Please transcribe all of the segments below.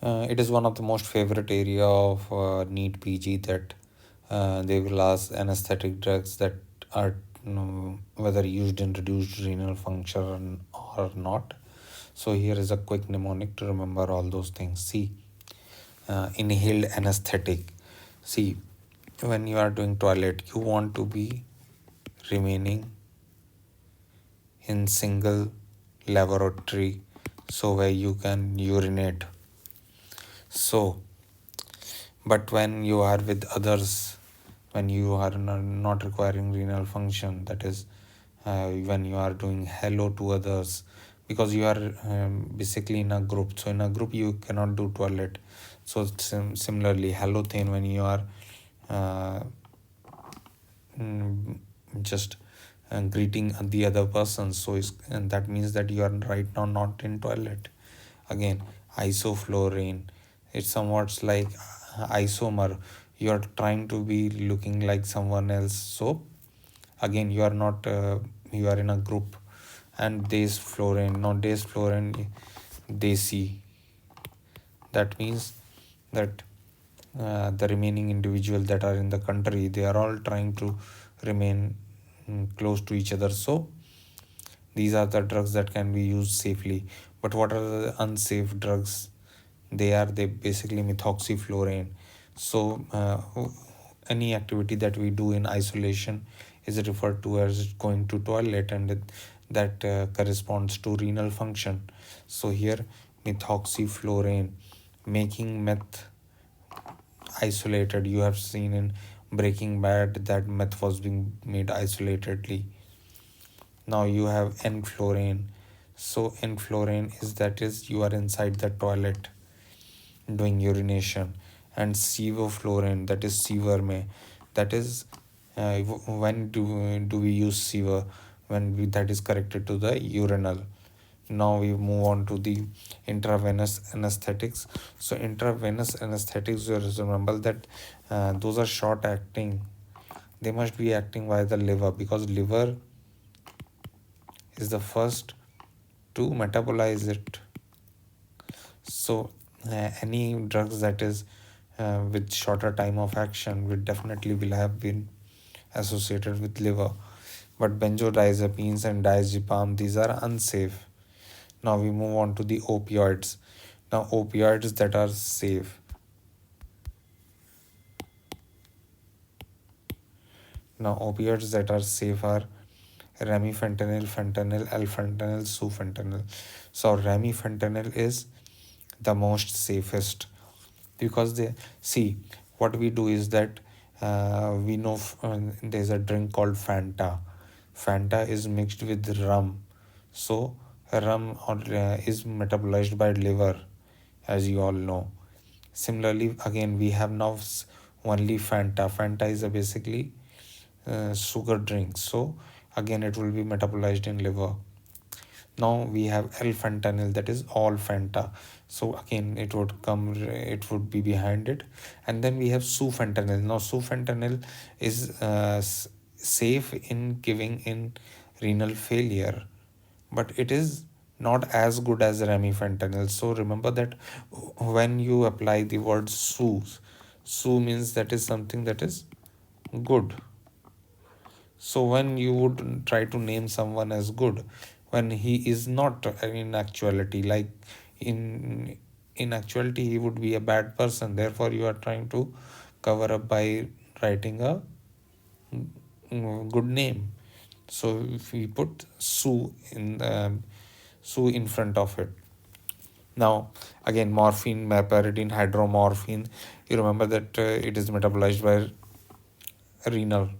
It is one of the most favorite area of NEET PG, that they will ask anesthetic drugs that are whether used in reduced renal function or not. So here is a quick mnemonic to remember all those things. See, inhaled anesthetic. See, when you are doing toilet, you want to be remaining in single laboratory, so where you can urinate. So, but when you are with others, when you are not requiring renal function, that is when you are doing hello to others, because you are basically in a group. So in a group you cannot do toilet. So similarly, hello thing, when you are uh, mm, just greeting the other person, so and that means that you are right now not in toilet. Again, isoflurane, it's somewhat like isomer, you are trying to be looking like someone else. So again, you are not you are in a group. And desflurane, not desflurane, desi, that means that the remaining individuals that are in the country, they are all trying to remain close to each other. So these are the drugs that can be used safely. But what are the unsafe drugs? They basically methoxyflurane. So any activity that we do in isolation is referred to as going to toilet, and that corresponds to renal function. So here, methoxyflurane, making meth isolated. You have seen in Breaking Bad that meth was being made isolatedly. Now you have enflurane. So enflurane is you are inside the toilet doing urination. And sevoflurane, that is sewer mein, that is when do we use sewer? When that is corrected to the urinal. Now we move on to the intravenous anesthetics. So intravenous anesthetics, you remember that those are short acting. They must be acting via the liver, because liver is the first to metabolize it. So any drugs that is with shorter time of action will definitely will have been associated with liver. But benzodiazepines and diazepam, these are unsafe. Now we move on to the opioids. Now opioids that are safe. Now opioids that are safe are remifentanil, fentanyl, alfentanil, sufentanil. So remifentanil is the most safest, because they see, what we do is that we know there's a drink called Fanta is mixed with rum. So rum is metabolized by liver, as you all know. Similarly, again, we have now only Fanta is a basically sugar drink. So again, it will be metabolized in liver. Now we have L-fentanyl, that is all Fanta. So again, it would be behind it. And then we have sufentanil. Now sufentanil is safe in giving in renal failure, but it is not as good as remifentanil. So remember that when you apply the word su means that is something that is good. So when you would try to name someone as good, when he is not in actuality, like in in actuality he would be a bad person. Therefore, you are trying to cover up by writing a good name. So if we put Sue in front of it. Now again, morphine, meperidine, hydromorphine. You remember that it is metabolized by renal.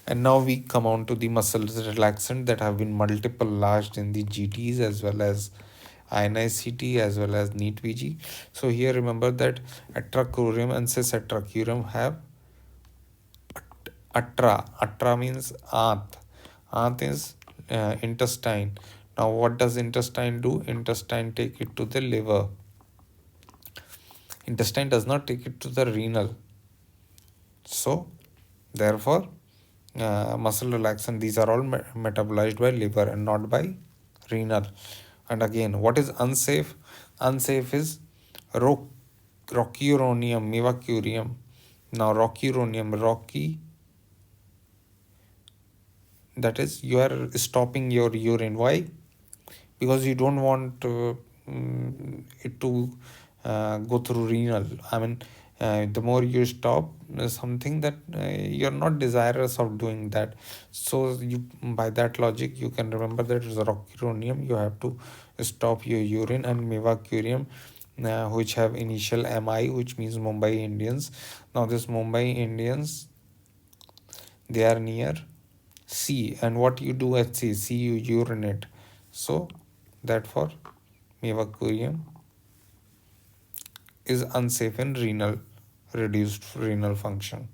And now we come on to the muscle relaxant that have been multiple large in the GTs as well as INICT as well as NEET PG. So here remember that atracurium and cisatracurium have atra. Atra means ath. Ath is intestine. Now what does intestine do? Intestine take it to the liver. Intestine does not take it to the renal. So therefore muscle relaxant, these are all metabolized by liver and not by renal. And again, what is unsafe? Unsafe is Ro- Rocuronium, mevacurium. Now rocuronium, rocky, that is you are stopping your urine. Why? Because you don't want it to go through renal. I mean, the more you stop something that you're not desirous of doing that. So you, by that logic, you can remember that it's rocuronium. You have to stop your urine. And mevacurium, which have initial MI, which means Mumbai Indians. Now this Mumbai Indians, they are near sea, and what you do at sea, you urinate. So therefore mevacurium is unsafe in renal, reduced renal function.